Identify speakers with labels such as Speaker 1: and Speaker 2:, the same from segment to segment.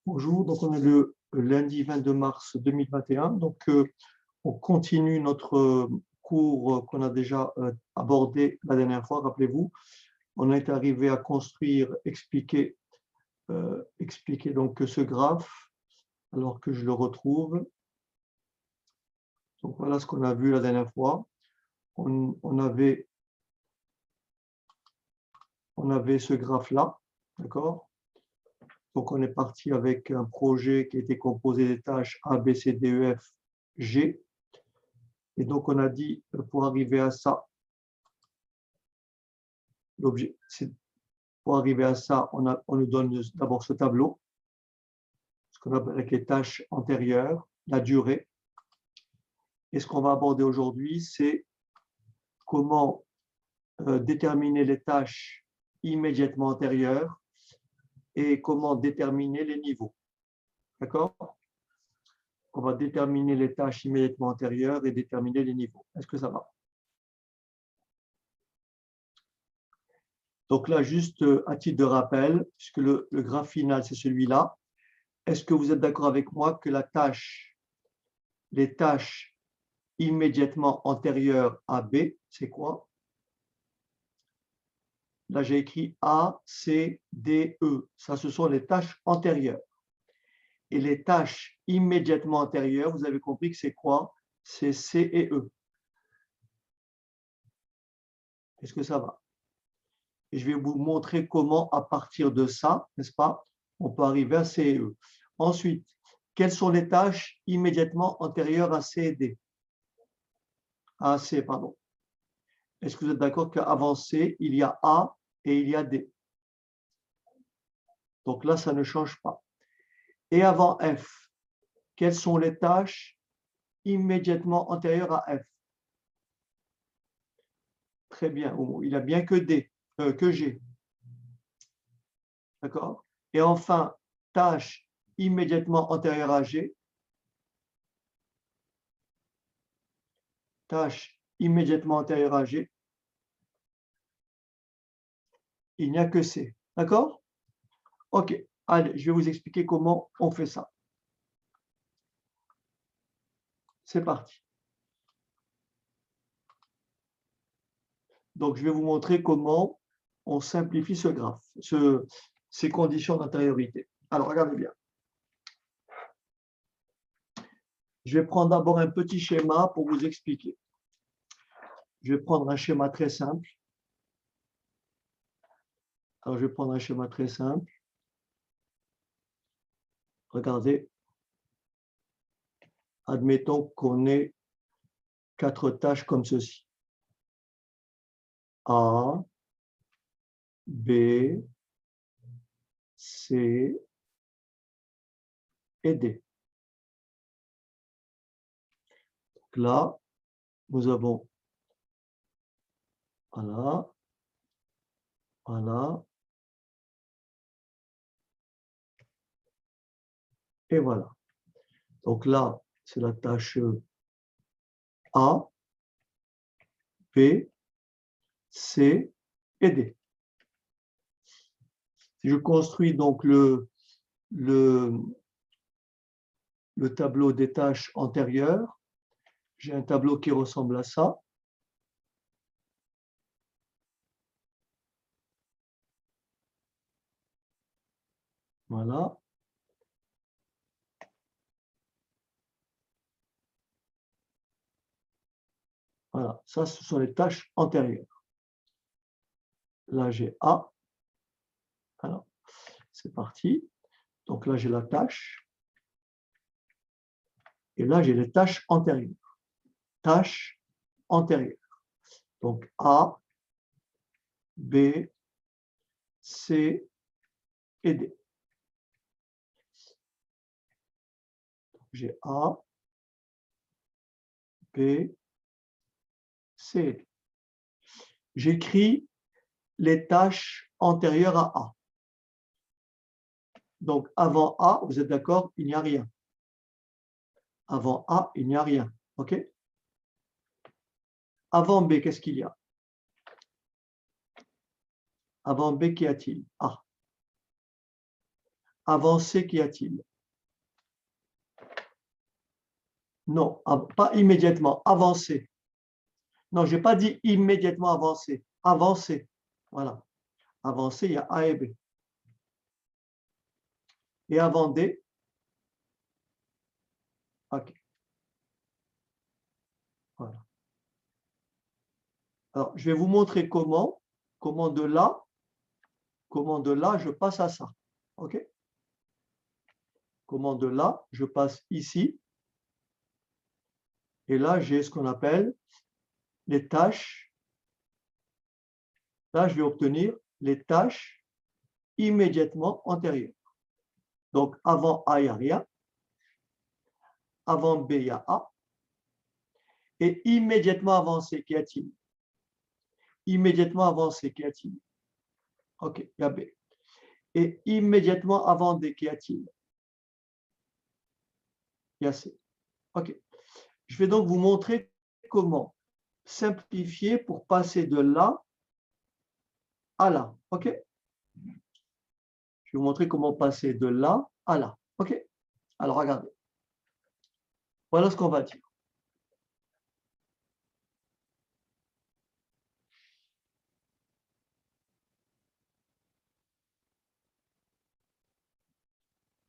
Speaker 1: Bonjour, donc on est le lundi 22 mars 2021. On continue notre cours qu'on a déjà abordé la dernière fois. Rappelez-vous, on est arrivé à construire, expliquer donc ce graphe, alors que je le retrouve. Donc voilà ce qu'on a vu la dernière fois. On avait ce graphe-là, d'accord? Donc, on est parti avec un projet qui était composé des tâches A, B, C, D, E, F, G. Et donc, on a dit, pour arriver à ça, pour arriver à ça, on nous donne d'abord ce tableau, ce qu'on appelle avec les tâches antérieures, la durée. Et ce qu'on va aborder aujourd'hui, c'est comment déterminer les tâches immédiatement antérieures et comment déterminer les niveaux. D'accord? On va déterminer les tâches immédiatement antérieures et déterminer les niveaux. Est-ce que ça va? Donc là, juste à titre de rappel, puisque le graphe final, c'est celui-là, est-ce que vous êtes d'accord avec moi que les tâches immédiatement antérieures à B, c'est quoi? Là, j'ai écrit A, C, D, E. Ça, ce sont les tâches antérieures. Et les tâches immédiatement antérieures, vous avez compris que c'est quoi? C'est C et E. Est-ce que ça va? Et je vais vous montrer comment, à partir de ça, n'est-ce pas, on peut arriver à C et E. Ensuite, quelles sont les tâches immédiatement antérieures à C et D? À C, pardon. Est-ce que vous êtes d'accord qu'avant C, il y a A et il y a D? Donc là, ça ne change pas. Et avant F, quelles sont les tâches immédiatement antérieures à F? Très bien, il a bien que D, que G. D'accord? Et enfin, tâche immédiatement antérieure à G. Tâche immédiatement antérieure à G. Il n'y a que C. D'accord? OK. Allez, je vais vous expliquer comment on fait ça. C'est parti. Donc, je vais vous montrer comment on simplifie ce graphe, ces conditions d'antériorité. Alors, regardez bien. Je vais prendre d'abord un petit schéma pour vous expliquer. Je vais prendre un schéma très simple. Alors, je vais prendre un schéma très simple. Regardez. Admettons qu'on ait 4 tâches comme ceci. A, B, C et D. Donc là, nous avons, voilà, voilà, et voilà. Donc là, c'est la tâche A, B, C et D. Si je construis donc le tableau des tâches antérieures, j'ai un tableau qui ressemble à ça. Voilà. Voilà, ça, ce sont les tâches antérieures. Là, j'ai A. Alors, c'est parti. Donc là, j'ai la tâche. Et là, j'ai les tâches antérieures. Tâches antérieures. Donc A, B, C et D. J'ai A, B, C et D. J'écris les tâches antérieures à A. Donc avant A, vous êtes d'accord, il n'y a rien. Avant A, il n'y a rien. OK? Avant B, qu'est-ce qu'il y a? Avant B, qu'y a-t-il? A. Avant C, qu'y a-t-il? Non, pas immédiatement, avancer. Non, je n'ai pas dit immédiatement avancer. Avancer. Voilà. Avancer, il y a A et B. Et avant D, OK. Voilà. Alors, je vais vous montrer comment de là, je passe à ça. OK? Comment de là, je passe ici. Et là, j'ai ce qu'on appelle les tâches. Là, je vais obtenir les tâches immédiatement antérieures. Donc, avant A, il n'y a rien. Avant B, il y a A. Et immédiatement avant C, qu'y a-t-il? Immédiatement avant C, qu'y a-t-il? OK, il y a B. Et immédiatement avant D, qu'y a-t-il? Il y a C. OK. Je vais donc vous montrer comment simplifier pour passer de là à là. OK? Je vais vous montrer comment passer de là à là. OK? Alors, regardez. Voilà ce qu'on va dire.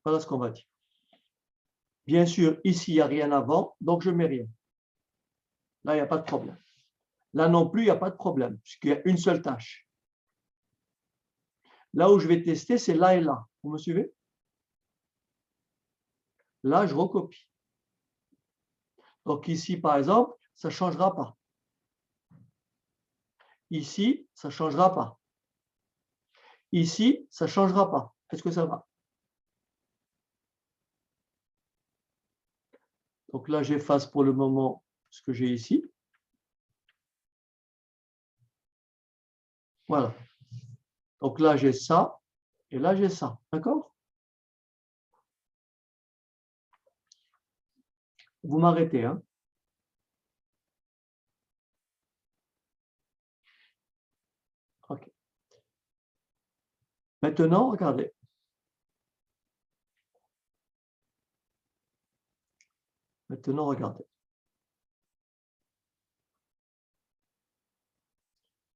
Speaker 1: Voilà ce qu'on va dire. Bien sûr, ici, il n'y a rien avant, donc je ne mets rien. Là, il n'y a pas de problème. Là non plus, il n'y a pas de problème, puisqu'il y a une seule tâche. Là où je vais tester, c'est là et là. Vous me suivez? Là, je recopie. Donc ici, par exemple, ça ne changera pas. Ici, ça ne changera pas. Ici, ça ne changera pas. Est-ce que ça va? Donc là, j'efface pour le moment ce que j'ai ici. Voilà. Donc là, j'ai ça et là, j'ai ça. D'accord? Vous m'arrêtez, hein? OK. Maintenant, regardez. Maintenant, regardez.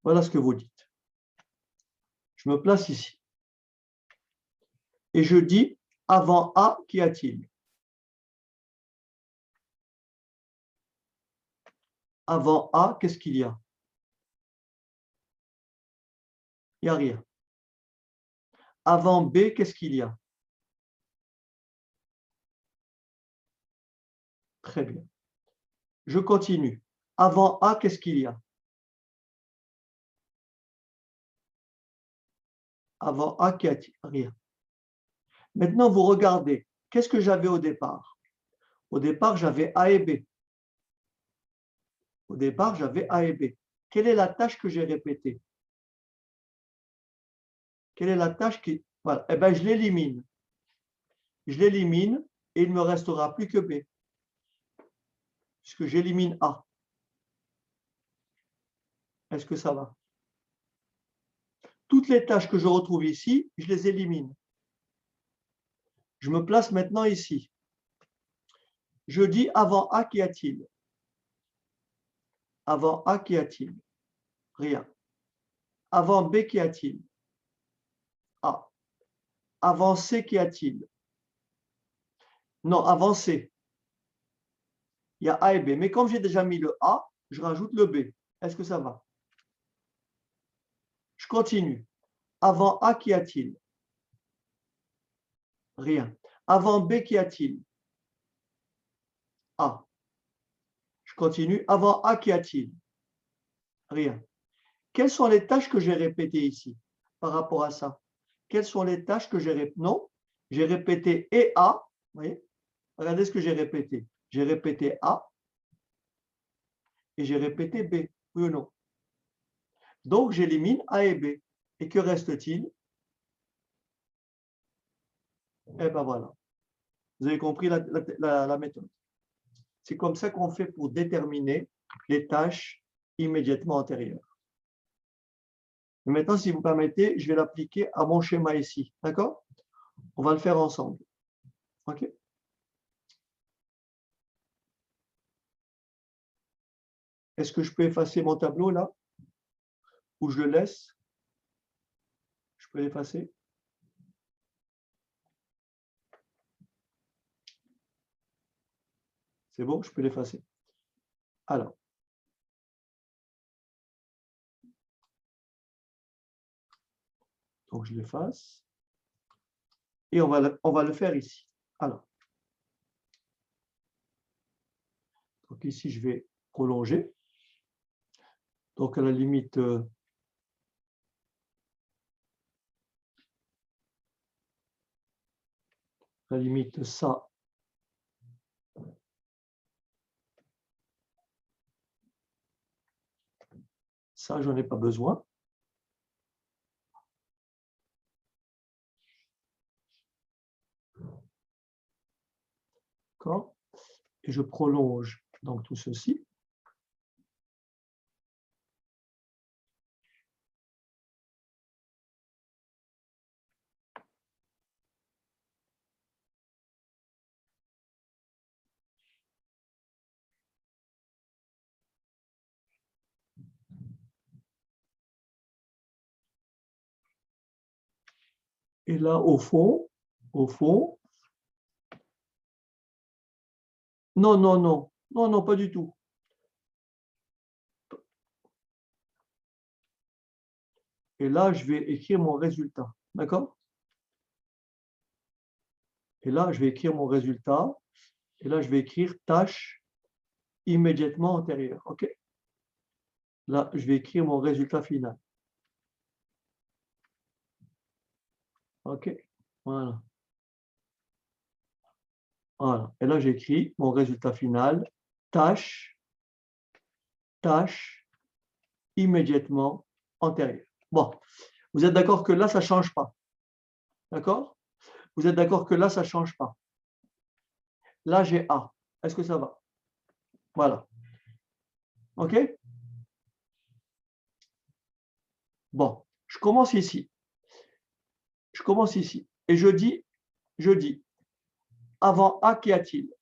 Speaker 1: Voilà ce que vous dites. Je me place ici. Et je dis, avant A, qu'y a-t-il? Avant A, qu'est-ce qu'il y a? Il n'y a rien. Avant B, qu'est-ce qu'il y a? Très bien. Je continue. Avant A, qu'est-ce qu'il y a? Avant A, qu'y a-t-il? Rien. Maintenant, vous regardez. Qu'est-ce que j'avais au départ? Au départ, j'avais A et B. Au départ, j'avais A et B. Quelle est la tâche que j'ai répétée? Quelle est la tâche qui... Voilà. Eh bien, je l'élimine. Je l'élimine et il ne me restera plus que B. Puisque j'élimine A. Est-ce que ça va? Toutes les tâches que je retrouve ici, je les élimine. Je me place maintenant ici. Je dis avant A, qu'y a-t-il? Avant A, qu'y a-t-il? Rien. Avant B, qu'y a-t-il? A. Avant C, qu'y a-t-il? Non, avant C. Il y a A et B. Mais comme j'ai déjà mis le A, je rajoute le B. Est-ce que ça va? Je continue. Avant A, qu'y a-t-il? Rien. Avant B, qu'y a-t-il? A. Je continue. Avant A, qu'y a-t-il? Rien. Quelles sont les tâches que j'ai répétées ici par rapport à ça? Quelles sont les tâches que j'ai répétées? Non, j'ai répété et A. Vous voyez? Regardez ce que j'ai répété. J'ai répété A et j'ai répété B. Oui ou non? Donc, j'élimine A et B. Et que reste-t-il? Eh bien voilà. Vous avez compris la méthode. C'est comme ça qu'on fait pour déterminer les tâches immédiatement antérieures. Et maintenant, si vous permettez, je vais l'appliquer à mon schéma ici. D'accord? On va le faire ensemble. OK? Est-ce que je peux effacer mon tableau là? Ou je le laisse? Je peux l'effacer? C'est bon, je peux l'effacer. Alors. Donc, je l'efface. Et on va le faire ici. Alors. Donc, ici, je vais prolonger. Donc, à la limite, ça. Ça, j'en ai pas besoin. D'accord? Et je prolonge donc tout ceci. Et là, au fond, non, non, non, non, non, pas du tout. Et là, je vais écrire mon résultat. D'accord? Et là, je vais écrire mon résultat. Et là, je vais écrire tâche immédiatement antérieure. OK? Là, je vais écrire mon résultat final. OK? Voilà. Voilà. Et là, j'écris mon résultat final, tâche immédiatement antérieure. Bon, vous êtes d'accord que là, ça ne change pas. D'accord? Vous êtes d'accord que là, ça ne change pas. Là, j'ai A. Est-ce que ça va? Voilà. OK? Bon, je commence ici. Et je dis, avant A, qu'y a-t-il?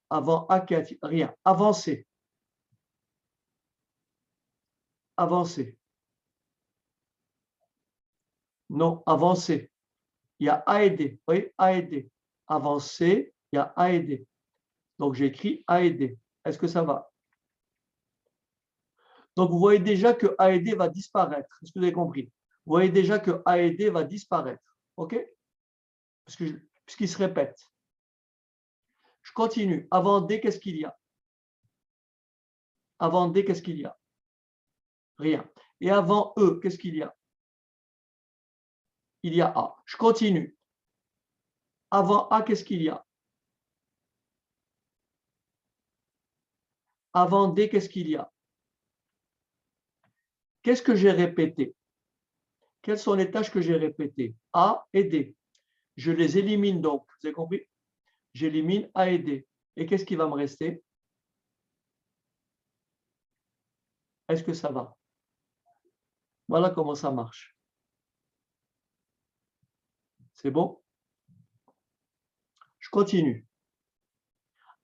Speaker 1: Avant A, qu'y a-t-il? Rien. Avancer. Avancer. Non, avancer. Il y a A et D. Vous voyez, A et D. Avancer, il y a A et D. Donc, j'écris A et D. Est-ce que ça va? Donc, vous voyez déjà que A et D va disparaître. Est-ce que vous avez compris? Vous voyez déjà que A et D va disparaître. OK? Puisqu'il se répète. Je continue. Avant D, qu'est-ce qu'il y a? Avant D, qu'est-ce qu'il y a? Rien. Et avant E, qu'est-ce qu'il y a? Il y a A. Je continue. Avant A, qu'est-ce qu'il y a? Avant D, qu'est-ce qu'il y a? Qu'est-ce que j'ai répété? Quelles sont les tâches que j'ai répétées? A et D. Je les élimine donc. Vous avez compris? J'élimine A et D. Et qu'est-ce qui va me rester? Est-ce que ça va? Voilà comment ça marche. C'est bon? Je continue.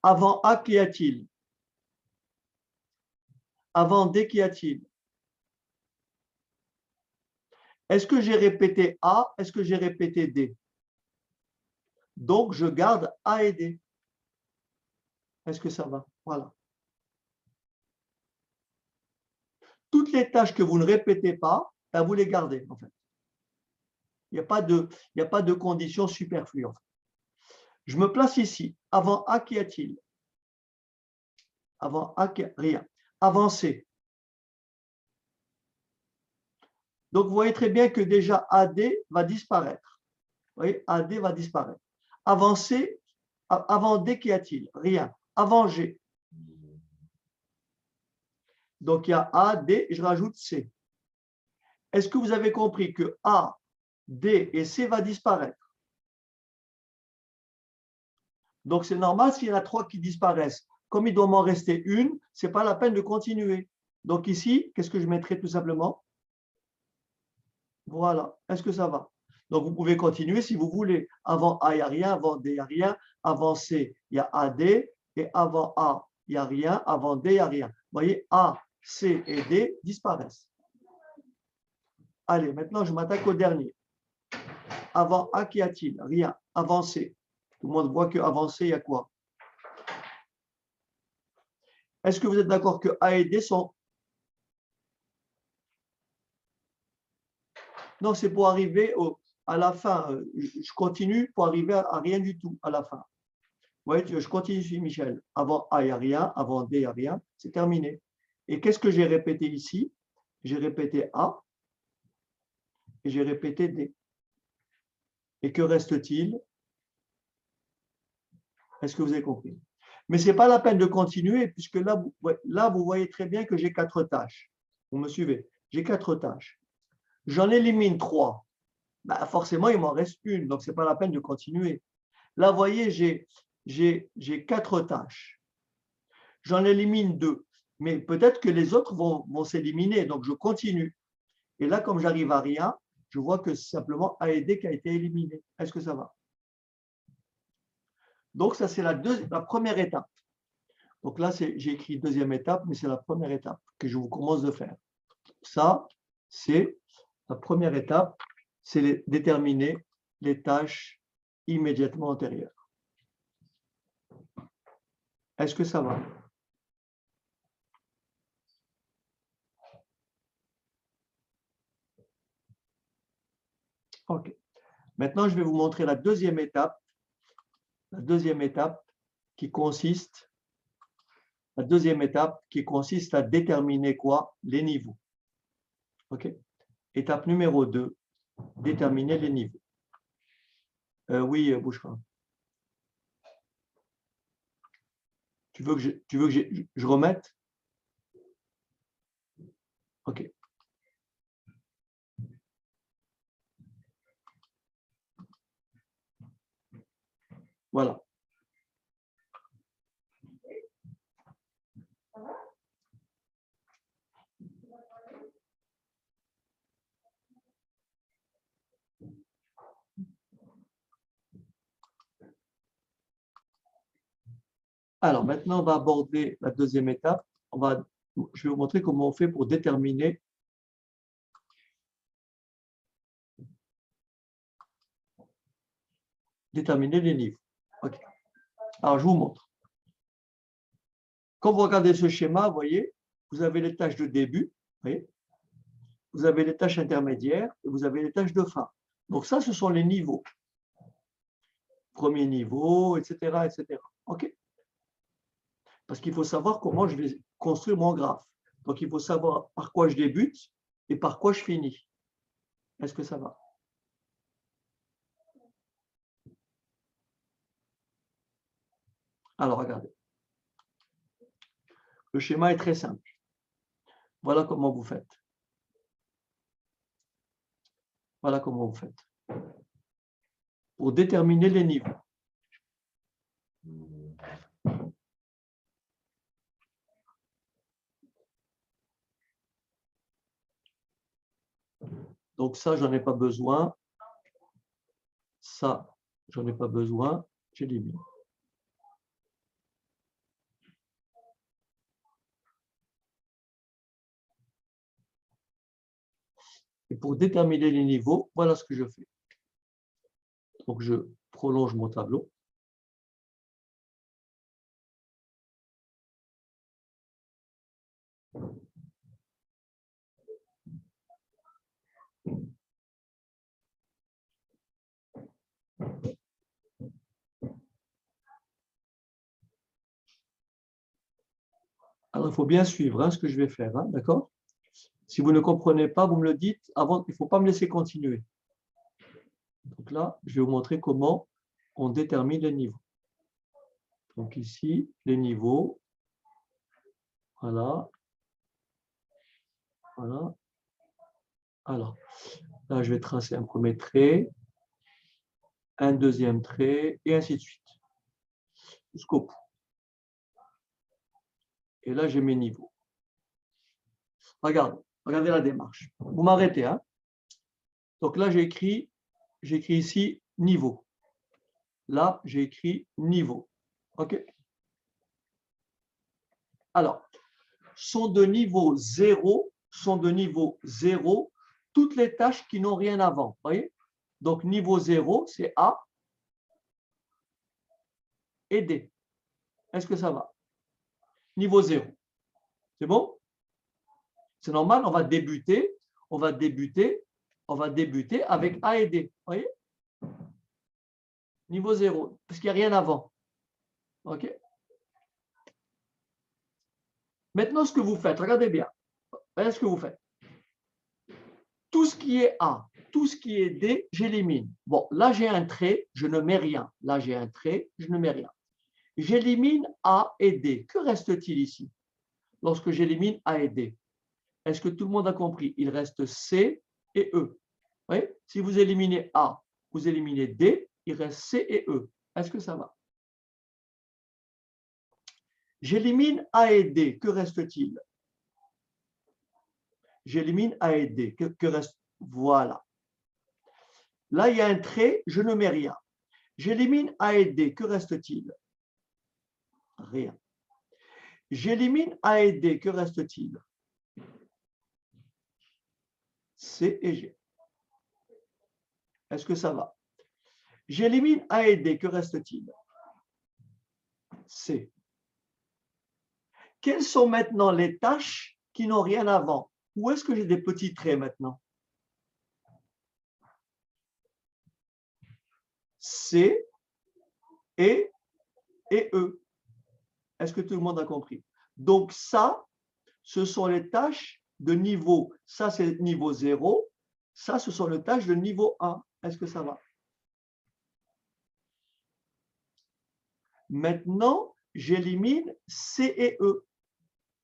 Speaker 1: Avant A, qu'y a-t-il? Avant D, qu'y a-t-il? Est-ce que j'ai répété A? Est-ce que j'ai répété D? Donc, je garde A et D. Est-ce que ça va? Voilà. Toutes les tâches que vous ne répétez pas, ben vous les gardez, en fait. Il n'y a pas de conditions superflues. En fait. Je me place ici. Avant A, qu'y a-t-il? Avant A, rien. Avancer. Donc, vous voyez très bien que déjà AD va disparaître. Vous voyez, AD va disparaître. Avancer, avant D, qu'y a-t-il? Rien. Avant G. Donc, il y a A, D, je rajoute C. Est-ce que vous avez compris que A, D et C va disparaître? Donc, c'est normal s'il y en a trois qui disparaissent. Comme il doit m'en rester une, ce n'est pas la peine de continuer. Donc, ici, qu'est-ce que je mettrai tout simplement? Voilà. Est-ce que ça va? Donc, vous pouvez continuer si vous voulez. Avant A, il n'y a rien. Avant D, il n'y a rien. Avant C, il y a AD. Et avant A, il n'y a rien. Avant D, il n'y a rien. Vous voyez, A, C et D disparaissent. Allez, maintenant, je m'attaque au dernier. Avant A, qu'y a-t-il? Rien. Avant C. Tout le monde voit qu'avant C, il y a quoi? Est-ce que vous êtes d'accord que A et D sont... Non, c'est pour arriver à la fin. Je continue pour arriver à rien du tout à la fin. Vous voyez, je continue sur Michel. Avant A, il n'y a rien. Avant D, il n'y a rien. C'est terminé. Et qu'est-ce que j'ai répété ici? J'ai répété A et j'ai répété D. Et que reste-t-il? Est-ce que vous avez compris? Mais ce n'est pas la peine de continuer, puisque là, vous voyez très bien que j'ai 4 tâches. Vous me suivez? J'ai 4 tâches. J'en élimine 3. Ben, forcément, il m'en reste une, donc ce n'est pas la peine de continuer. Là, vous voyez, j'ai 4 tâches. J'en élimine 2. Mais peut-être que les autres vont s'éliminer, donc je continue. Et là, comme j'arrive à rien, je vois que c'est simplement A et D qui a été éliminé. Est-ce que ça va? Donc, ça, c'est la première étape. Donc là, j'ai écrit deuxième étape, mais c'est la première étape que je vous commence de faire. Ça, c'est la première étape, c'est déterminer les tâches immédiatement antérieures. Est-ce que ça va? OK. Maintenant, je vais vous montrer la deuxième étape. La deuxième étape qui consiste à déterminer quoi? Les niveaux. OK. Étape numéro 2, déterminer les niveaux. Oui, Bouchra. Tu veux que je remette? OK. Voilà. Alors, maintenant, on va aborder la deuxième étape. Je vais vous montrer comment on fait pour déterminer les niveaux. Okay. Alors, je vous montre. Quand vous regardez ce schéma, vous voyez, vous avez les tâches de début, vous avez les tâches intermédiaires et vous avez les tâches de fin. Donc, ça, ce sont les niveaux. Premier niveau, etc., etc. OK? Parce qu'il faut savoir comment je vais construire mon graphe. Donc, il faut savoir par quoi je débute et par quoi je finis. Est-ce que ça va? Alors, regardez. Le schéma est très simple. Voilà comment vous faites. Voilà comment vous faites. Pour déterminer les niveaux. Donc ça, j'en ai pas besoin. Ça, j'en ai pas besoin. J'élimine. Et pour déterminer les niveaux, voilà ce que je fais. Donc je prolonge mon tableau. Alors, il faut bien suivre ce que je vais faire, d'accord? Si vous ne comprenez pas, vous me le dites. Avant, il ne faut pas me laisser continuer. Donc là, je vais vous montrer comment on détermine les niveaux. Donc ici, les niveaux. Voilà. Voilà. Alors, là, je vais tracer un premier trait, un deuxième trait, et ainsi de suite. Jusqu'au bout. Et là, j'ai mes niveaux. Regardez la démarche. Vous m'arrêtez. Donc là, j'ai écrit j'écris ici niveau. Là, j'ai écrit niveau. OK? Alors, sont de niveau 0, toutes les tâches qui n'ont rien avant. Voyez? Donc, niveau 0, c'est A et D. Est-ce que ça va? Niveau 0. C'est bon? C'est normal, on va débuter avec A et D. Voyez? Niveau 0, parce qu'il n'y a rien avant. OK? Maintenant, ce que vous faites, regardez bien. Regardez ce que vous faites. Tout ce qui est A, tout ce qui est D, j'élimine. Bon, là, j'ai un trait, je ne mets rien. Là, j'ai un trait, je ne mets rien. J'élimine A et D. Que reste-t-il ici lorsque j'élimine A et D? Est-ce que tout le monde a compris? Il reste C et E. Oui? Si vous éliminez A, vous éliminez D, il reste C et E. Est-ce que ça va? J'élimine A et D. Que reste-t-il? J'élimine A et D. Que reste? Voilà. Là, il y a un trait, je ne mets rien. J'élimine A et D. Que reste-t-il? Rien. J'élimine A et D. Que reste-t-il? C et G. Est-ce que ça va? J'élimine A et D. Que reste-t-il? C. Quelles sont maintenant les tâches qui n'ont rien avant? Où est-ce que j'ai des petits traits maintenant? C et E. Est-ce que tout le monde a compris? Donc ça, ce sont les tâches de niveau, ça c'est niveau 0, ça ce sont les tâches de niveau 1. Est-ce que ça va? Maintenant, j'élimine C et E.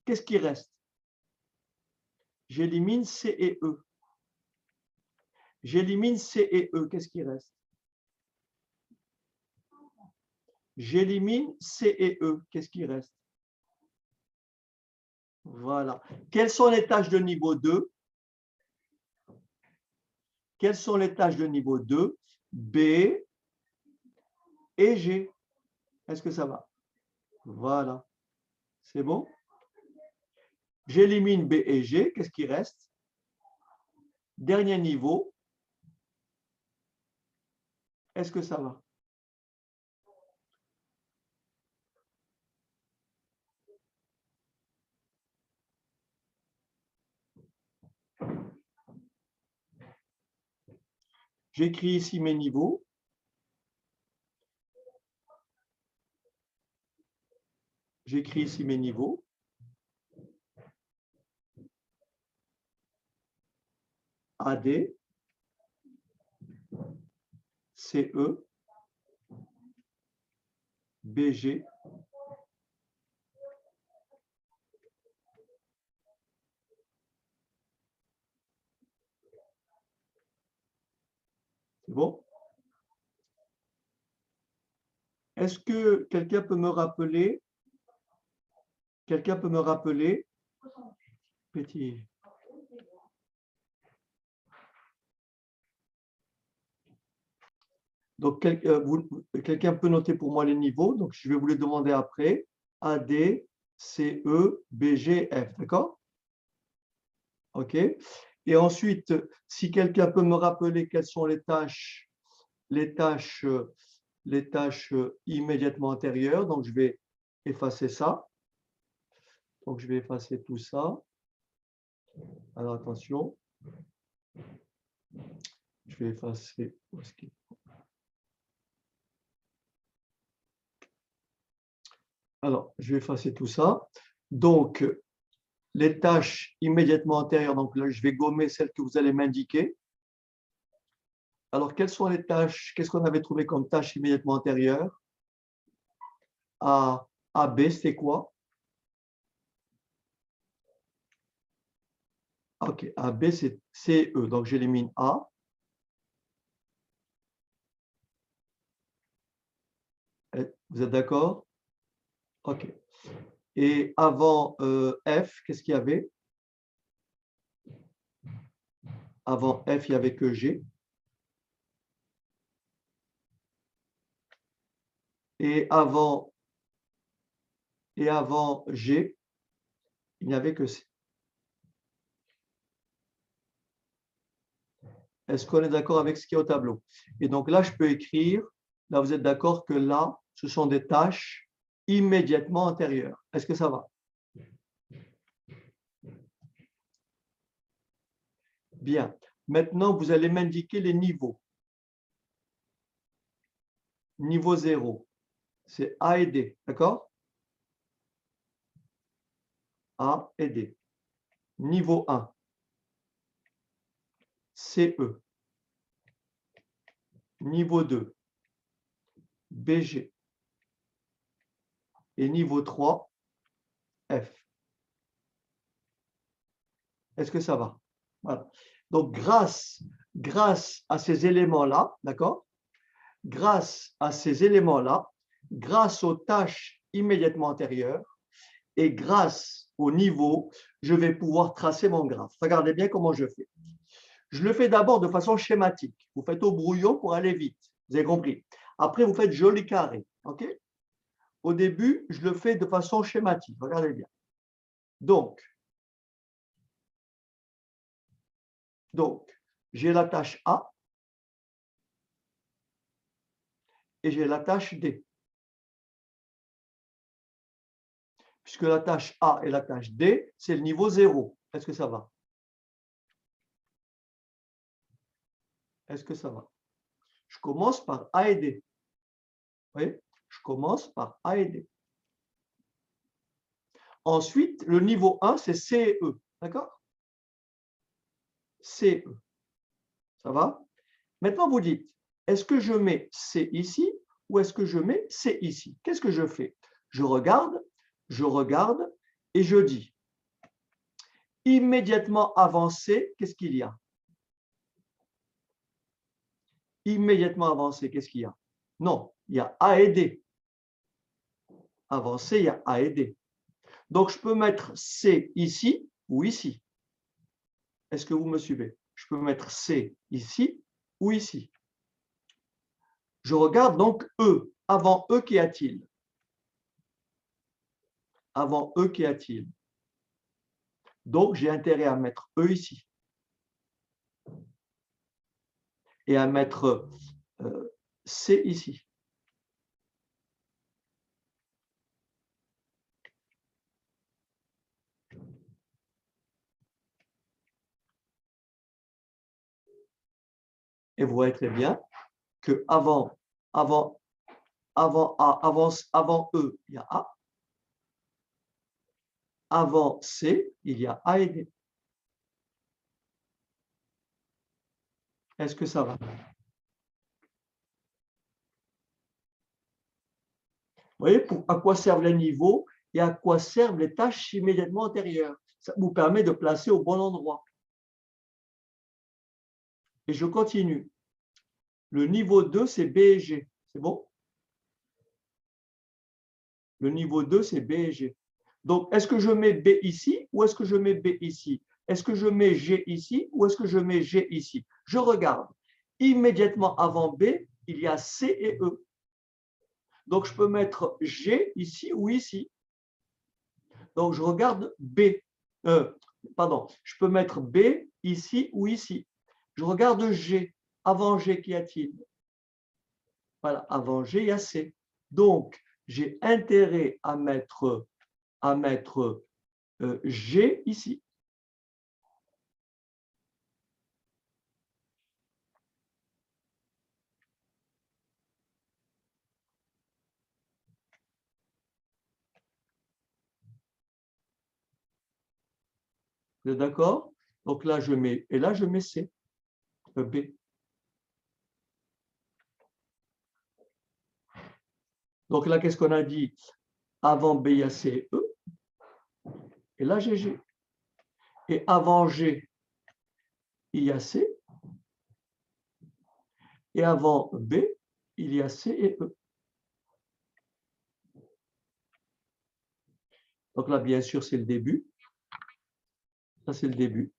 Speaker 1: Qu'est-ce qui reste? J'élimine C et E. J'élimine C et E. Qu'est-ce qui reste? J'élimine C et E. Qu'est-ce qui reste? Voilà. Quelles sont les tâches de niveau 2? Quelles sont les tâches de niveau 2? B et G. Est-ce que ça va? Voilà. C'est bon? J'élimine B et G. Qu'est-ce qui reste? Dernier niveau. Est-ce que ça va? J'écris ici mes niveaux. J'écris ici mes niveaux. AD, CE, BG, c'est bon? Est-ce que quelqu'un peut me rappeler? Quelqu'un peut me rappeler? Petit. Donc, quelqu'un peut noter pour moi les niveaux. Donc, je vais vous les demander après. AD, CE, BG, F. D'accord? OK. Et ensuite, si quelqu'un peut me rappeler quelles sont les tâches immédiatement antérieures. Donc, je vais effacer ça. Donc, je vais effacer tout ça. Alors, attention. Je vais effacer. Alors, je vais effacer tout ça. Donc, les tâches immédiatement antérieures, donc là, je vais gommer celles que vous allez m'indiquer. Alors, quelles sont les tâches? Qu'est-ce qu'on avait trouvé comme tâche immédiatement antérieure? A, B, c'était quoi? OK, A, B, c'est C, E. Donc, j'élimine A. Vous êtes d'accord? OK. Et avant F, qu'est-ce qu'il y avait? Avant F, il n'y avait que G. Et avant G, il n'y avait que C. Est-ce qu'on est d'accord avec ce qui est au tableau? Et donc là, je peux écrire, là, vous êtes d'accord que là, ce sont des tâches immédiatement antérieures. Est-ce que ça va? Bien. Maintenant, vous allez m'indiquer les niveaux. Niveau 0, c'est A et D, d'accord? A et D. Niveau 1, CE. Niveau 2, BG. Et niveau 3, F. Est-ce que ça va? Voilà. Donc, grâce à ces éléments-là, d'accord? Grâce à ces éléments-là, grâce aux tâches immédiatement antérieures et grâce au niveau, je vais pouvoir tracer mon graphe. Regardez bien comment je fais. Je le fais d'abord de façon schématique. Vous faites au brouillon pour aller vite. Vous avez compris. Après, vous faites joli carré. OK? Au début, je le fais de façon schématique. Regardez bien. Donc, j'ai la tâche A et j'ai la tâche D. Puisque la tâche A et la tâche D, c'est le niveau 0. Est-ce que ça va? Est-ce que ça va? Je commence par A et D. Vous voyez? Je commence par A et D. Ensuite, le niveau 1, c'est C et E. D'accord? C et E. Ça va? Maintenant, vous dites, est-ce que je mets C ici ou est-ce que je mets C ici? Qu'est-ce que je fais? Je regarde et je dis, immédiatement avant C, qu'est-ce qu'il y a? Immédiatement avant C, qu'est-ce qu'il y a? Non, il y a A et D. Avant C, il y a A et D. Donc, je peux mettre C ici ou ici. Est-ce que vous me suivez? Je peux mettre C ici ou ici. Je regarde donc E. Avant E, qu'y a-t-il? Avant E, qu'y a-t-il? Donc, j'ai intérêt à mettre E ici. Et à mettre C ici. Et vous voyez très bien que avant E, il y a A. Avant C, il y a A et D. Est-ce que ça va? Vous voyez à quoi servent les niveaux et à quoi servent les tâches immédiatement antérieures. Ça vous permet de placer au bon endroit. Et je continue. Le niveau 2, c'est B et G. C'est bon? Le niveau 2, c'est B et G. Donc, est-ce que je mets B ici ou est-ce que je mets B ici? Est-ce que je mets G ici ou est-ce que je mets G ici? Je regarde. Immédiatement avant B, il y a C et E. Donc, je peux mettre G ici ou ici. Donc, je regarde B. Je peux mettre B ici ou ici. Je regarde G. Avant G, qu'y a-t-il? Voilà, avant G, il y a C. Donc, j'ai intérêt à mettre G ici. Vous êtes d'accord? Donc là, je mets, et là, je mets C, B. Donc là, qu'est-ce qu'on a dit? Avant B, il y a C, E. Et là, j'ai G. Et avant G, il y a C. Et avant B, il y a C et E. Donc là, bien sûr, c'est le début. Ça, c'est le début.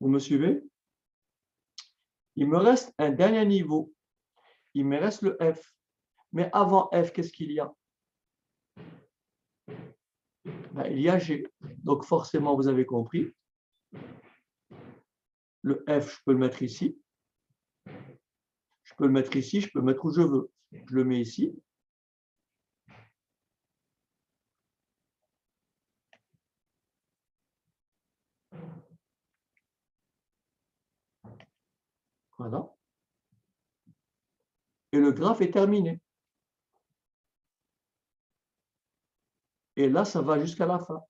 Speaker 1: Vous me suivez? Il me reste un dernier niveau. Il me reste le F. Mais avant F, qu'est-ce qu'il y a? Ben, il y a G. Donc forcément, vous avez compris. Le F, je peux le mettre ici. Je peux le mettre ici, je peux le mettre où je veux. Je le mets ici. Voilà. Et le graphe est terminé. Et là, ça va jusqu'à la fin.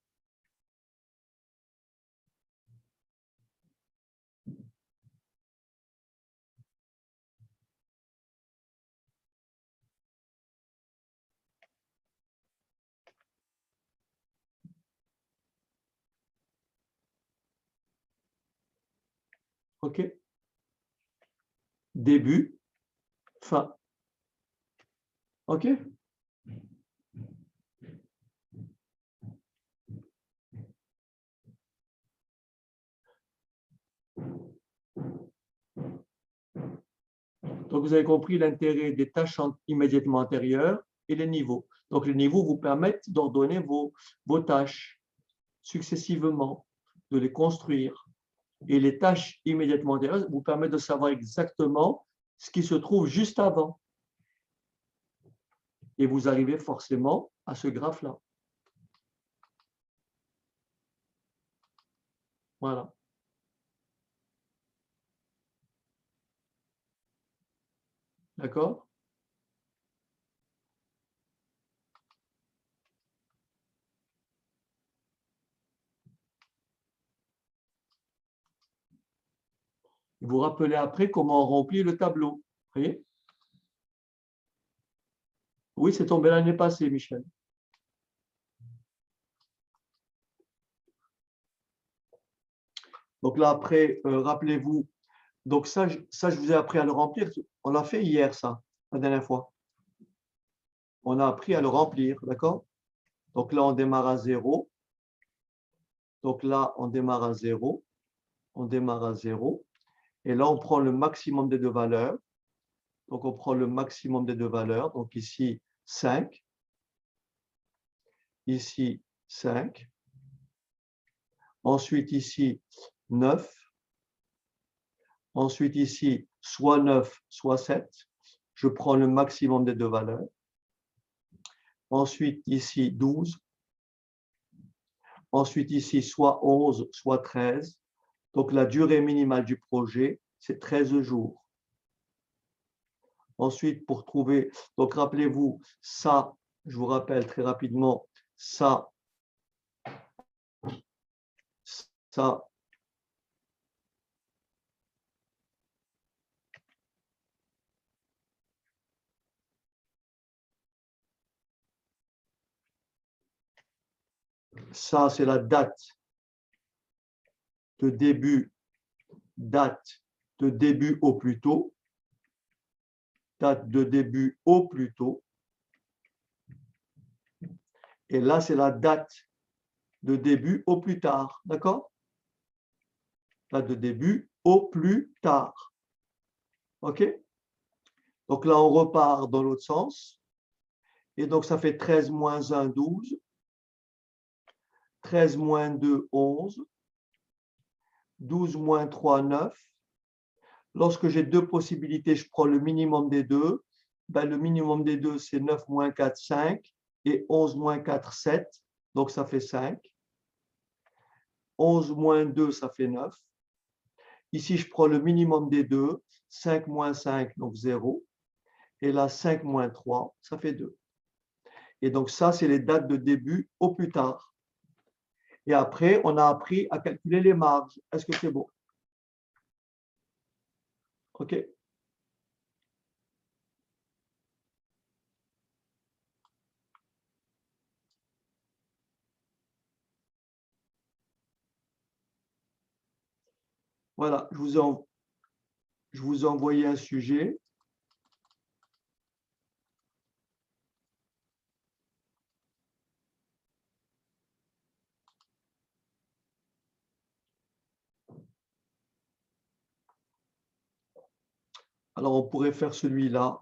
Speaker 1: OK? Début, fin. OK? Donc, vous avez compris l'intérêt des tâches immédiatement antérieures et les niveaux. Donc, les niveaux vous permettent d'ordonner vos tâches successivement, de les construire. Et les tâches immédiatement antérieures vous permettent de savoir exactement ce qui se trouve juste avant. Et vous arrivez forcément à ce graphe-là. Voilà. D'accord? Vous vous rappelez après comment on remplit le tableau. Vous voyez? Oui, c'est tombé l'année passée, Michel. Donc là, après, rappelez-vous. Donc ça, je vous ai appris à le remplir. On l'a fait hier, ça, la dernière fois. On a appris à le remplir, d'accord? Donc là, on démarre à 0. Donc là, on démarre à 0. On démarre à 0. Et là, on prend le maximum des deux valeurs. Donc, on prend le maximum des deux valeurs. Donc ici, 5. Ici, 5. Ensuite, ici, 9. Ensuite, ici, soit 9, soit 7. Je prends le maximum des deux valeurs. Ensuite, ici, 12. Ensuite, ici, soit 11, soit 13. Donc, la durée minimale du projet, c'est 13 jours. Ensuite, pour trouver, donc rappelez-vous, ça, je vous rappelle très rapidement, ça, ça, ça, c'est la date de début, date de début au plus tôt, date de début au plus tôt. Et là, c'est la date de début au plus tard. D'accord? Date de début au plus tard. OK? Donc là, on repart dans l'autre sens. Et donc, ça fait 13 moins 1, 12. 13 moins 2, 11. 12 moins 3, 9. Lorsque j'ai deux possibilités, je prends le minimum des deux. Ben, le minimum des deux, c'est 9 moins 4, 5. Et 11 moins 4, 7. Donc, ça fait 5. 11 moins 2, ça fait 9. Ici, je prends le minimum des deux. 5 moins 5, donc 0. Et là, 5 moins 3, ça fait 2. Et donc, ça, c'est les dates de début au plus tard. Et après, on a appris à calculer les marges. Est-ce que c'est bon? OK. Voilà, je vous ai envoyé un sujet. Alors, on pourrait faire celui-là.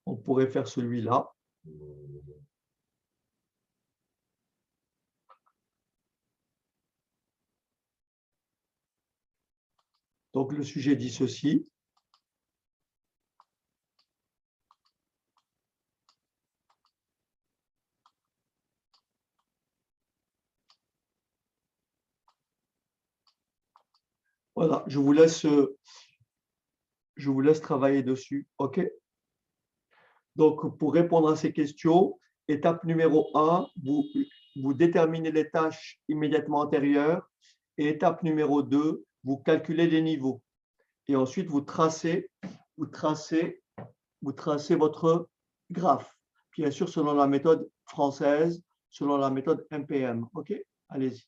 Speaker 1: On pourrait faire celui-là. Donc, le sujet dit ceci. Voilà, je vous laisse travailler dessus. OK? Donc, pour répondre à ces questions, étape numéro 1, vous déterminez les tâches immédiatement antérieures. Et étape numéro 2, vous calculez les niveaux. Et ensuite, vous tracez votre graphe. Bien sûr, selon la méthode française, selon la méthode MPM. OK? Allez-y.